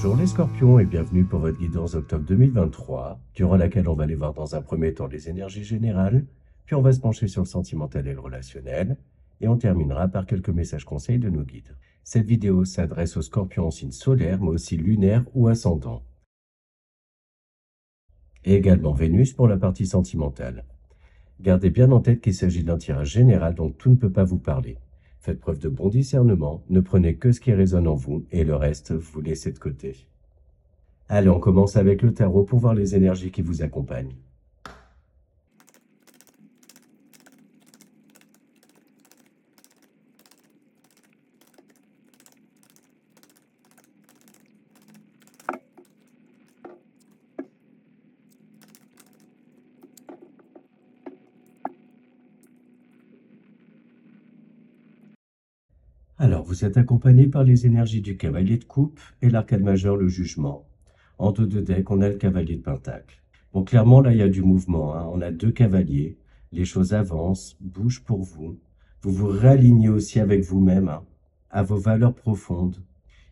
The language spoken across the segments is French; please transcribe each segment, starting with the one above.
Bonjour les scorpions et bienvenue pour votre guidance octobre 2023, durant laquelle on va aller voir dans un premier temps les énergies générales, puis on va se pencher sur le sentimental et le relationnel, et on terminera par quelques messages conseils de nos guides. Cette vidéo s'adresse aux scorpions en signe solaire, mais aussi lunaire ou ascendant. Et également Vénus pour la partie sentimentale. Gardez bien en tête qu'il s'agit d'un tirage général dont tout ne peut pas vous parler. Faites preuve de bon discernement, ne prenez que ce qui résonne en vous et le reste, vous laissez de côté. Allez, on commence avec le tarot pour voir les énergies qui vous accompagnent. Alors, vous êtes accompagné par les énergies du cavalier de coupe et l'arcane majeur, le jugement. En dos de deck, on a le cavalier de pentacle. Bon, clairement, là, il y a du mouvement, hein. On a deux cavaliers. Les choses avancent, bougent pour vous. Vous vous réalignez aussi avec vous-même, hein, à vos valeurs profondes.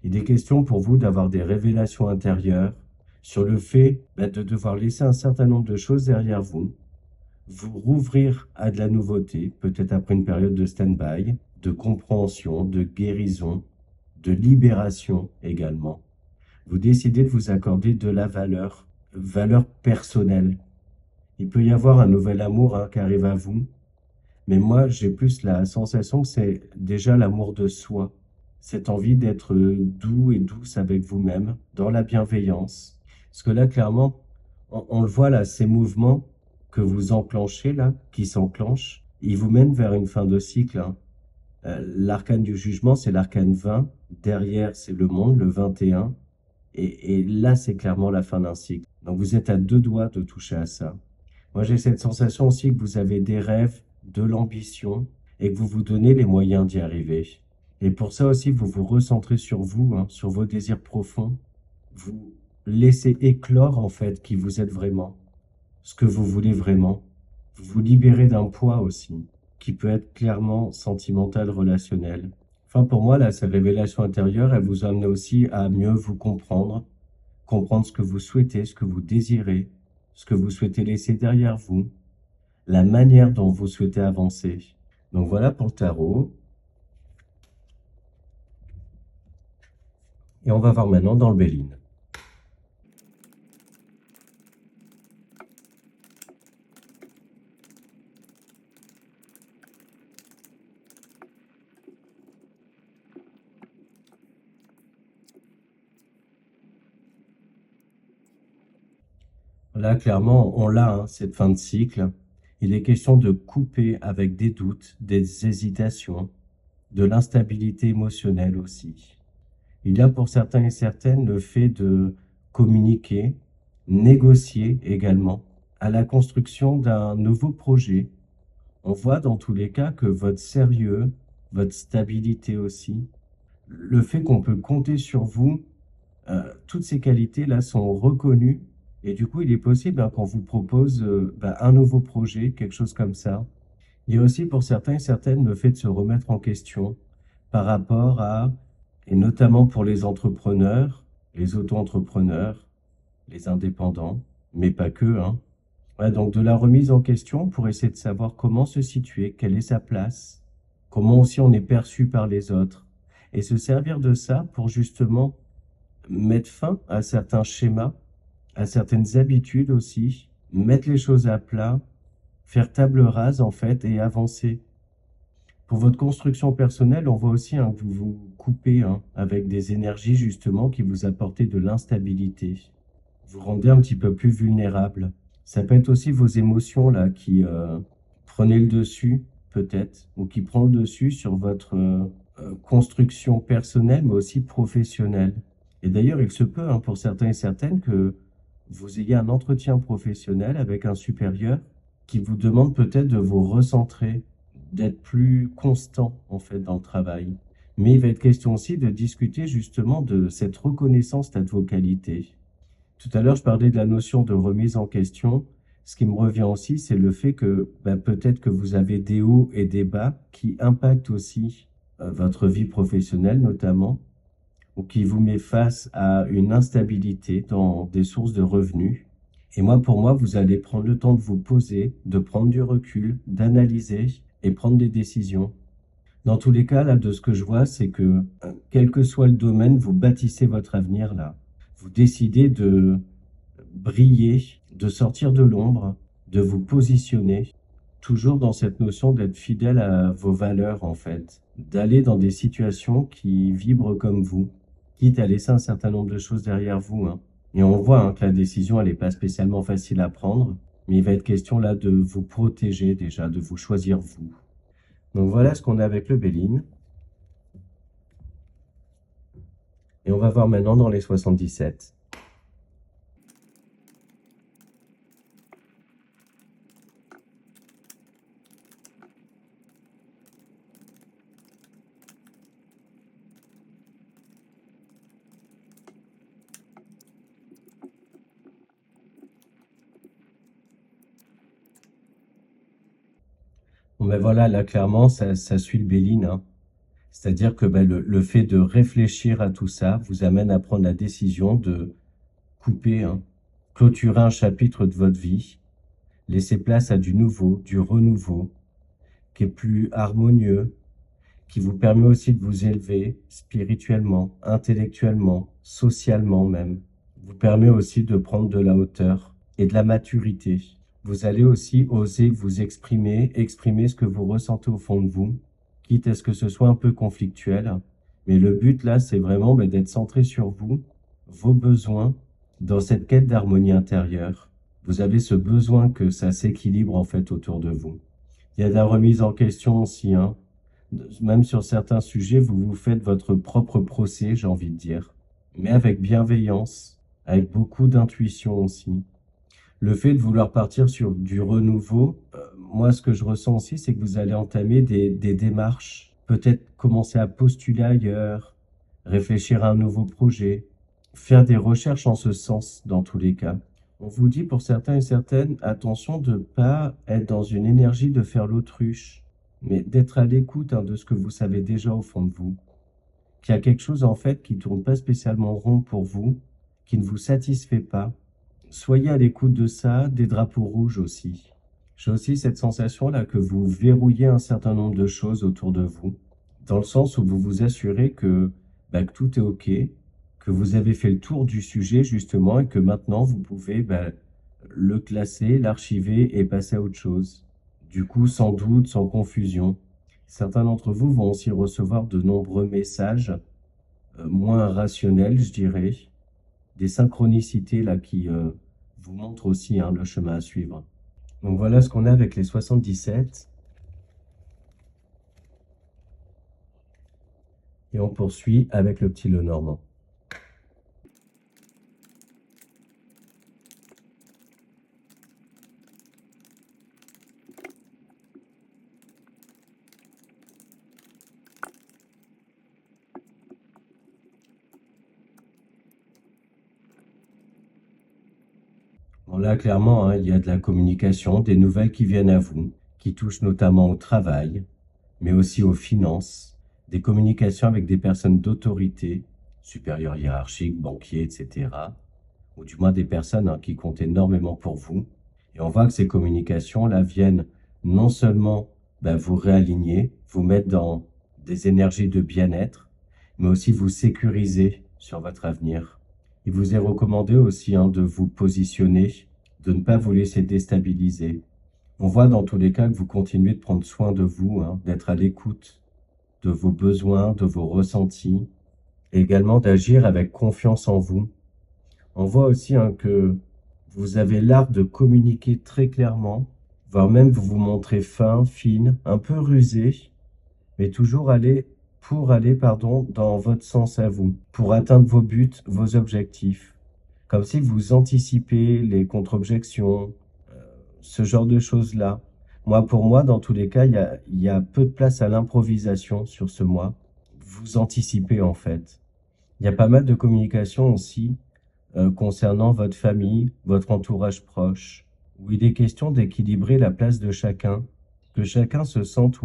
Il est question pour vous d'avoir des révélations intérieures sur le fait de devoir laisser un certain nombre de choses derrière vous, vous rouvrir à de la nouveauté, peut-être après une période de stand-by, de compréhension, de guérison, de libération également. Vous décidez de vous accorder de la valeur personnelle. Il peut y avoir un nouvel amour, hein, qui arrive à vous, mais moi j'ai plus la sensation que c'est déjà l'amour de soi, cette envie d'être doux et douce avec vous-même, dans la bienveillance. Parce que là, clairement, on le voit là, ces mouvements que vous enclenchez là, qui s'enclenchent, ils vous mènent vers une fin de cycle, hein. L'arcane du jugement, c'est l'arcane 20. Derrière, c'est le monde, le 21. Et là, c'est clairement la fin d'un cycle. Donc, vous êtes à deux doigts de toucher à ça. Moi, j'ai cette sensation aussi que vous avez des rêves, de l'ambition, et que vous vous donnez les moyens d'y arriver. Et pour ça aussi, vous vous recentrez sur vous, hein, sur vos désirs profonds. Vous laissez éclore, en fait, qui vous êtes vraiment, ce que vous voulez vraiment. Vous vous libérez d'un poids aussi, qui peut être clairement sentimental, relationnel. Enfin, pour moi, là, ces révélations intérieures, elles vous amènent aussi à mieux vous comprendre ce que vous souhaitez, ce que vous désirez, ce que vous souhaitez laisser derrière vous, la manière dont vous souhaitez avancer. Donc voilà pour le tarot. Et on va voir maintenant dans le Béline. Là, clairement, on l'a, hein, cette fin de cycle. Il est question de couper avec des doutes, des hésitations, de l'instabilité émotionnelle aussi. Il y a pour certains et certaines le fait de communiquer, négocier également à la construction d'un nouveau projet. On voit dans tous les cas que votre sérieux, votre stabilité aussi, le fait qu'on peut compter sur vous, toutes ces qualités-là sont reconnues et du coup, il est possible, hein, qu'on vous propose un nouveau projet, quelque chose comme ça. Il y a aussi pour certains et certaines le fait de se remettre en question par rapport à, et notamment pour les entrepreneurs, les auto-entrepreneurs, les indépendants, mais pas que, hein. Ouais, donc de la remise en question pour essayer de savoir comment se situer, quelle est sa place, comment aussi on est perçu par les autres, et se servir de ça pour justement mettre fin à certains schémas, à certaines habitudes aussi, mettre les choses à plat, faire table rase en fait et avancer. Pour votre construction personnelle, on voit aussi, hein, que vous vous coupez, hein, avec des énergies justement qui vous apportent de l'instabilité. Vous rendez un petit peu plus vulnérable. Ça peut être aussi vos émotions là qui prenaient le dessus peut-être, ou qui prend le dessus sur votre construction personnelle mais aussi professionnelle. Et d'ailleurs, il se peut, hein, pour certains et certaines que vous ayez un entretien professionnel avec un supérieur qui vous demande peut-être de vous recentrer, d'être plus constant en fait dans le travail. Mais il va être question aussi de discuter justement de cette reconnaissance de vos qualités. Tout à l'heure, je parlais de la notion de remise en question. Ce qui me revient aussi, c'est le fait que peut-être que vous avez des hauts et des bas qui impactent aussi votre vie professionnelle notamment. ou qui vous met face à une instabilité dans des sources de revenus. Et moi, pour moi, vous allez prendre le temps de vous poser, de prendre du recul, d'analyser et prendre des décisions. Dans tous les cas, là, de ce que je vois, c'est que, quel que soit le domaine, vous bâtissez votre avenir, là. Vous décidez de briller, de sortir de l'ombre, de vous positionner, toujours dans cette notion d'être fidèle à vos valeurs, en fait. D'aller dans des situations qui vibrent comme vous, quitte à laisser un certain nombre de choses derrière vous, hein. Et on voit hein, que la décision, elle n'est pas spécialement facile à prendre, mais il va être question là de vous protéger déjà, de vous choisir vous. Donc voilà ce qu'on a avec le Béline. Et on va voir maintenant dans les 77. Bon ben voilà, là clairement, ça suit le Béline, hein. C'est-à-dire que ben, le fait de réfléchir à tout ça vous amène à prendre la décision de couper, hein, clôturer un chapitre de votre vie, laisser place à du nouveau, du renouveau, qui est plus harmonieux, qui vous permet aussi de vous élever spirituellement, intellectuellement, socialement même. Vous permet aussi de prendre de la hauteur et de la maturité. Vous allez aussi oser vous exprimer, exprimer ce que vous ressentez au fond de vous, quitte à ce que ce soit un peu conflictuel. Mais le but là, c'est vraiment d'être centré sur vous, vos besoins, dans cette quête d'harmonie intérieure. Vous avez ce besoin que ça s'équilibre en fait autour de vous. Il y a de la remise en question aussi, hein. Même sur certains sujets, vous vous faites votre propre procès, j'ai envie de dire. Mais avec bienveillance, avec beaucoup d'intuition aussi. Le fait de vouloir partir sur du renouveau, moi, ce que je ressens aussi, c'est que vous allez entamer des démarches. Peut-être commencer à postuler ailleurs, réfléchir à un nouveau projet, faire des recherches en ce sens, dans tous les cas. On vous dit pour certains et certaines, attention de ne pas être dans une énergie de faire l'autruche, mais d'être à l'écoute hein, de ce que vous savez déjà au fond de vous. Qu'il y a quelque chose en fait qui tourne pas spécialement rond pour vous, qui ne vous satisfait pas. Soyez à l'écoute de ça, des drapeaux rouges aussi. J'ai aussi cette sensation-là que vous verrouillez un certain nombre de choses autour de vous, dans le sens où vous vous assurez que tout est OK, que vous avez fait le tour du sujet justement et que maintenant vous pouvez le classer, l'archiver et passer à autre chose. Du coup, sans doute, sans confusion. Certains d'entre vous vont aussi recevoir de nombreux messages moins rationnels, je dirais, des synchronicités là qui vous montrent aussi hein, le chemin à suivre. Donc voilà ce qu'on a avec les 77. Et on poursuit avec le petit Lenormand. Bon là, clairement, hein, il y a de la communication, des nouvelles qui viennent à vous, qui touchent notamment au travail, mais aussi aux finances, des communications avec des personnes d'autorité, supérieurs hiérarchiques, banquiers, etc. Ou du moins des personnes hein, qui comptent énormément pour vous. Et on voit que ces communications-là viennent non seulement vous réaligner, vous mettre dans des énergies de bien-être, mais aussi vous sécuriser sur votre avenir. Il vous est recommandé aussi hein, de vous positionner, de ne pas vous laisser déstabiliser. On voit dans tous les cas que vous continuez de prendre soin de vous, hein, d'être à l'écoute de vos besoins, de vos ressentis, et également d'agir avec confiance en vous. On voit aussi hein, que vous avez l'art de communiquer très clairement, voire même vous vous montrez fin, fine, un peu rusé, mais toujours dans votre sens à vous, pour atteindre vos buts, vos objectifs. Comme si vous anticipez les contre-objections, ce genre de choses-là. Pour moi, dans tous les cas, il y a peu de place à l'improvisation sur ce mois. Vous anticipez en fait. Il y a pas mal de communication aussi concernant votre famille, votre entourage proche, où il est question d'équilibrer la place de chacun, que chacun se sente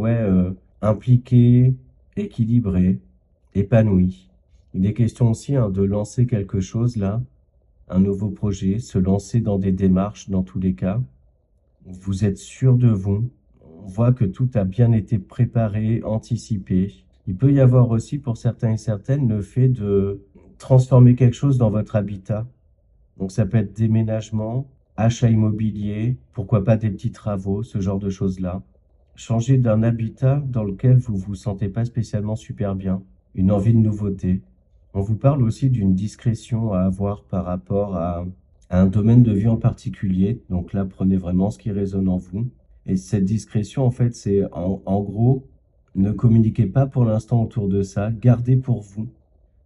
impliqué, équilibré, épanoui. Il est question aussi de lancer quelque chose là, un nouveau projet, se lancer dans des démarches dans tous les cas. Vous êtes sûr de vous. On voit que tout a bien été préparé, anticipé. Il peut y avoir aussi pour certains et certaines le fait de transformer quelque chose dans votre habitat. Donc ça peut être déménagement, achat immobilier, pourquoi pas des petits travaux, ce genre de choses-là. Changer d'un habitat dans lequel vous vous sentez pas spécialement super bien, une envie de nouveauté. On vous parle aussi d'une discrétion à avoir par rapport à un domaine de vie en particulier. Donc là, prenez vraiment ce qui résonne en vous. Et cette discrétion, en fait, c'est en gros, ne communiquez pas pour l'instant autour de ça, gardez pour vous.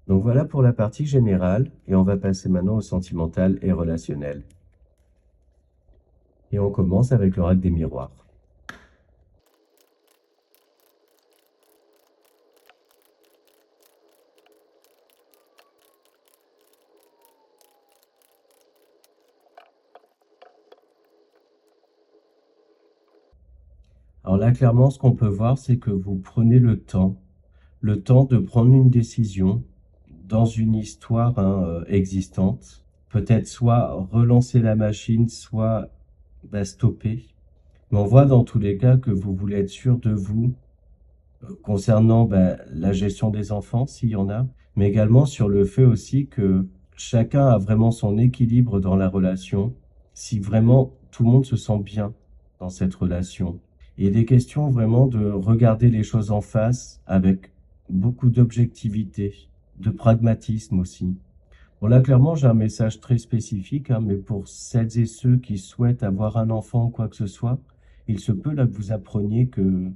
Donc voilà pour la partie générale, et on va passer maintenant au sentimental et relationnel. Et on commence avec l'oracle des miroirs. Alors là, clairement, ce qu'on peut voir, c'est que vous prenez le temps de prendre une décision dans une histoire existante. Peut-être soit relancer la machine, soit stopper. Mais on voit dans tous les cas que vous voulez être sûr de vous concernant la gestion des enfants, s'il y en a, mais également sur le fait aussi que chacun a vraiment son équilibre dans la relation, si vraiment tout le monde se sent bien dans cette relation. Et il est question vraiment de regarder les choses en face avec beaucoup d'objectivité, de pragmatisme aussi. Bon là, clairement, j'ai un message très spécifique, mais pour celles et ceux qui souhaitent avoir un enfant ou quoi que ce soit, il se peut là que vous appreniez que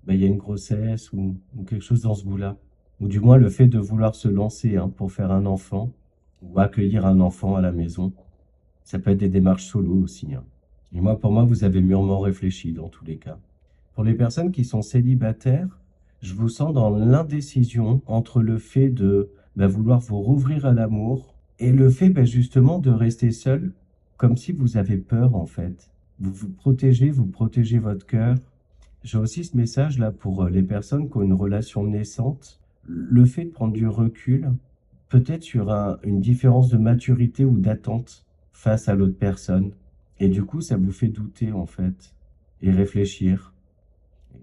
il y a une grossesse ou quelque chose dans ce goût-là. Ou du moins le fait de vouloir se lancer pour faire un enfant ou accueillir un enfant à la maison. Ça peut être des démarches solo aussi. Et moi, pour moi, vous avez mûrement réfléchi dans tous les cas. Pour les personnes qui sont célibataires, je vous sens dans l'indécision entre le fait de vouloir vous rouvrir à l'amour et le fait justement de rester seul, comme si vous avez peur en fait. Vous protégez votre cœur. J'ai aussi ce message là pour les personnes qui ont une relation naissante. Le fait de prendre du recul, peut-être sur une différence de maturité ou d'attente face à l'autre personne. Et du coup, ça vous fait douter en fait et réfléchir.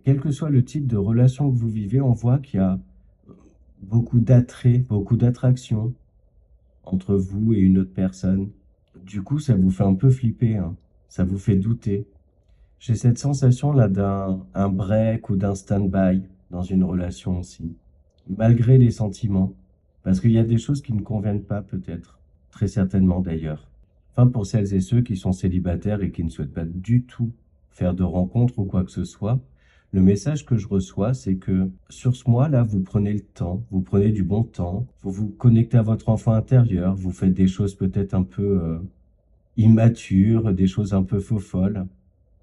Quel que soit le type de relation que vous vivez, on voit qu'il y a beaucoup d'attrait, beaucoup d'attraction entre vous et une autre personne. Du coup, ça vous fait un peu flipper, ça vous fait douter. J'ai cette sensation-là d'un break ou d'un stand-by dans une relation aussi, malgré les sentiments. Parce qu'il y a des choses qui ne conviennent pas peut-être, très certainement d'ailleurs. Enfin, pour celles et ceux qui sont célibataires et qui ne souhaitent pas du tout faire de rencontres ou quoi que ce soit, le message que je reçois, c'est que sur ce mois-là, vous prenez le temps, vous prenez du bon temps, vous vous connectez à votre enfant intérieur, vous faites des choses peut-être un peu immatures, des choses un peu faux-folles,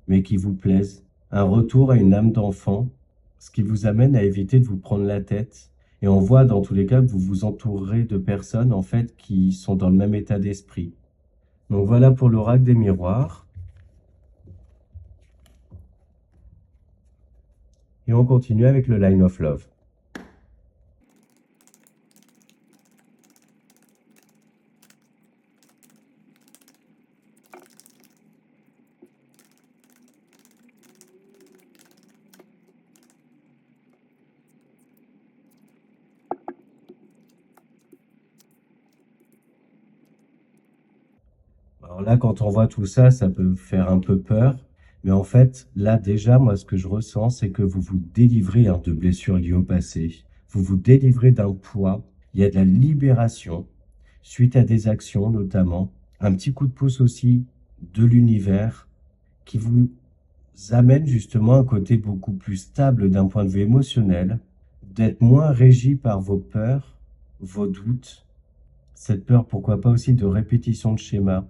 mais qui vous plaisent. Un retour à une âme d'enfant, ce qui vous amène à éviter de vous prendre la tête. Et on voit dans tous les cas que vous vous entourez de personnes, en fait, qui sont dans le même état d'esprit. Donc voilà pour l'oracle des miroirs. Et on continue avec le Line of Love. Alors là, quand on voit tout ça, ça peut faire un peu peur. Mais en fait, là déjà, moi, ce que je ressens, c'est que vous vous délivrez de blessures liées au passé. Vous vous délivrez d'un poids. Il y a de la libération suite à des actions notamment. Un petit coup de pouce aussi de l'univers qui vous amène justement à un côté beaucoup plus stable d'un point de vue émotionnel, d'être moins régi par vos peurs, vos doutes. Cette peur, pourquoi pas aussi de répétition de schémas.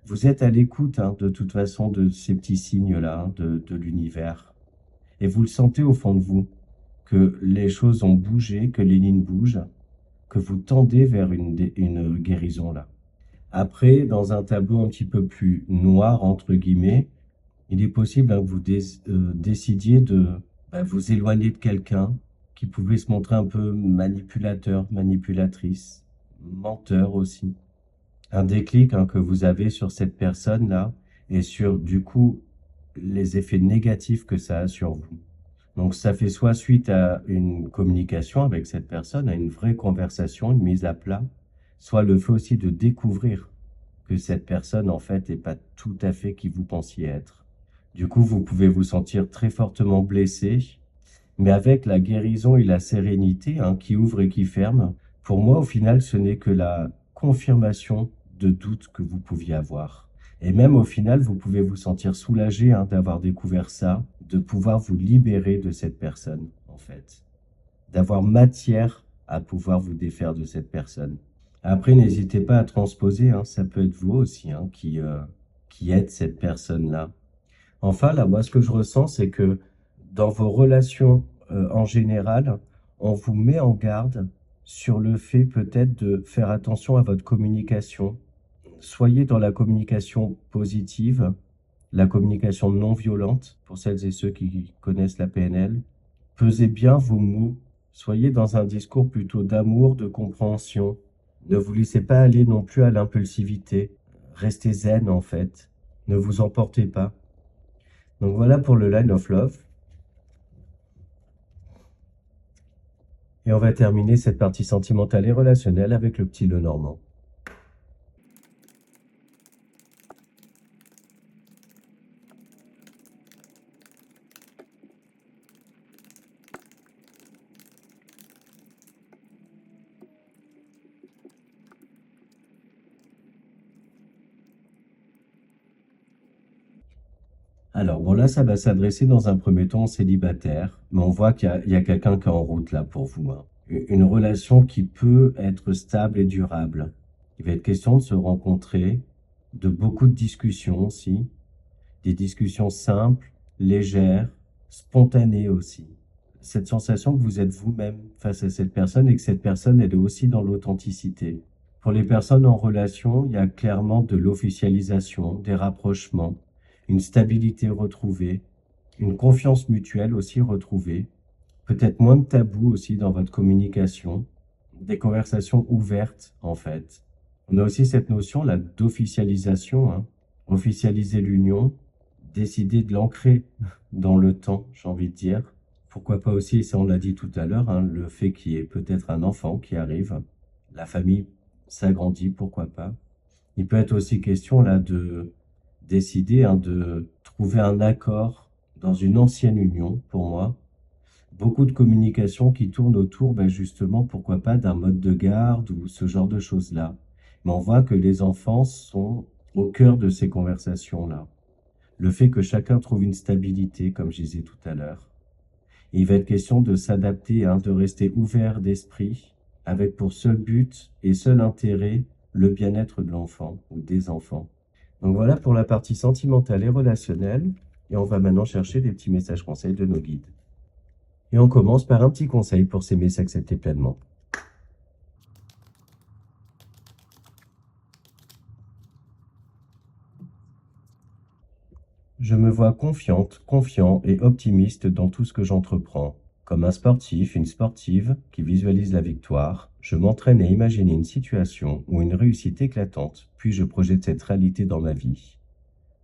Vous êtes à l'écoute de toute façon de ces petits signes-là de l'univers. Et vous le sentez au fond de vous, que les choses ont bougé, que les lignes bougent, que vous tendez vers une guérison là. Après, dans un tableau un petit peu plus noir, entre guillemets, il est possible que vous décidiez de vous éloigner de quelqu'un, qui pouvait se montrer un peu manipulateur, manipulatrice, menteur aussi. Un déclic que vous avez sur cette personne-là et sur, du coup, les effets négatifs que ça a sur vous. Donc, ça fait soit suite à une communication avec cette personne, à une vraie conversation, une mise à plat, soit le fait aussi de découvrir que cette personne, en fait, n'est pas tout à fait qui vous pensiez être. Du coup, vous pouvez vous sentir très fortement blessé, mais avec la guérison et la sérénité qui ouvre et qui ferme, pour moi, au final, ce n'est que la confirmation de doutes que vous pouviez avoir. Et même au final, vous pouvez vous sentir soulagé d'avoir découvert ça, de pouvoir vous libérer de cette personne, en fait. D'avoir matière à pouvoir vous défaire de cette personne. Après, n'hésitez pas à transposer, ça peut être vous aussi qui êtes cette personne-là. Enfin, là, moi, ce que je ressens, c'est que dans vos relations en général, on vous met en garde sur le fait peut-être de faire attention à votre communication. Soyez dans la communication positive, la communication non violente, pour celles et ceux qui connaissent la PNL. Pesez bien vos mots. Soyez dans un discours plutôt d'amour, de compréhension. Ne vous laissez pas aller non plus à l'impulsivité. Restez zen en fait. Ne vous emportez pas. Donc voilà pour le Line of Love. Et on va terminer cette partie sentimentale et relationnelle avec le petit Lenormand. Alors bon là, ça va s'adresser dans un premier temps aux célibataires, mais on voit qu'il y a quelqu'un qui est en route là pour vous. Une relation qui peut être stable et durable. Il va être question de se rencontrer, de beaucoup de discussions aussi, des discussions simples, légères, spontanées aussi. Cette sensation que vous êtes vous-même face à cette personne et que cette personne, elle est aussi dans l'authenticité. Pour les personnes en relation, il y a clairement de l'officialisation, des rapprochements, une stabilité retrouvée, une confiance mutuelle aussi retrouvée, peut-être moins de tabous aussi dans votre communication, des conversations ouvertes en fait. On a aussi cette notion là d'officialisation, officialiser l'union, décider de l'ancrer dans le temps, j'ai envie de dire. Pourquoi pas aussi, et ça on l'a dit tout à l'heure, le fait qu'il y ait peut-être un enfant qui arrive, la famille s'agrandit, pourquoi pas. Il peut être aussi question là de décider de trouver un accord dans une ancienne union, pour moi. Beaucoup de communication qui tourne autour, justement, pourquoi pas, d'un mode de garde ou ce genre de choses-là. Mais on voit que les enfants sont au cœur de ces conversations-là. Le fait que chacun trouve une stabilité, comme je disais tout à l'heure. Il va être question de s'adapter, de rester ouvert d'esprit, avec pour seul but et seul intérêt le bien-être de l'enfant ou des enfants. Donc voilà pour la partie sentimentale et relationnelle. Et on va maintenant chercher des petits messages conseils de nos guides. Et on commence par un petit conseil pour s'aimer, s'accepter pleinement. Je me vois confiante, confiant et optimiste dans tout ce que j'entreprends. Comme un sportif, une sportive qui visualise la victoire, je m'entraîne à imaginer une situation ou une réussite éclatante, puis je projette cette réalité dans ma vie.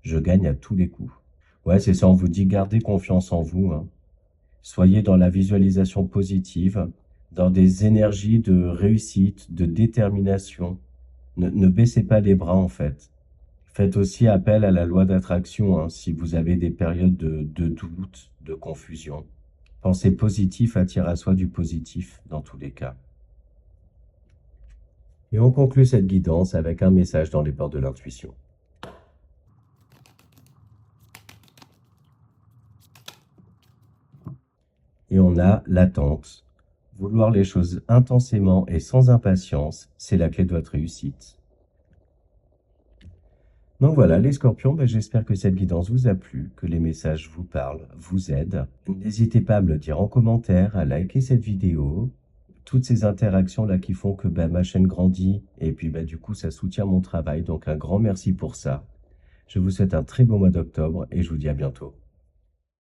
Je gagne à tous les coups. Ouais, c'est ça, on vous dit gardez confiance en vous. Soyez dans la visualisation positive, dans des énergies de réussite, de détermination. Ne baissez pas les bras en fait. Faites aussi appel à la loi d'attraction si vous avez des périodes de doute, de confusion. Pensez positif attire à soi du positif dans tous les cas. Et on conclut cette guidance avec un message dans les portes de l'intuition. Et on a l'attente. Vouloir les choses intensément et sans impatience, c'est la clé de votre réussite. Donc voilà, les scorpions, j'espère que cette guidance vous a plu, que les messages vous parlent, vous aident. N'hésitez pas à me le dire en commentaire, à liker cette vidéo. Toutes ces interactions-là qui font que ma chaîne grandit et puis du coup ça soutient mon travail. Donc un grand merci pour ça. Je vous souhaite un très bon mois d'octobre et je vous dis à bientôt.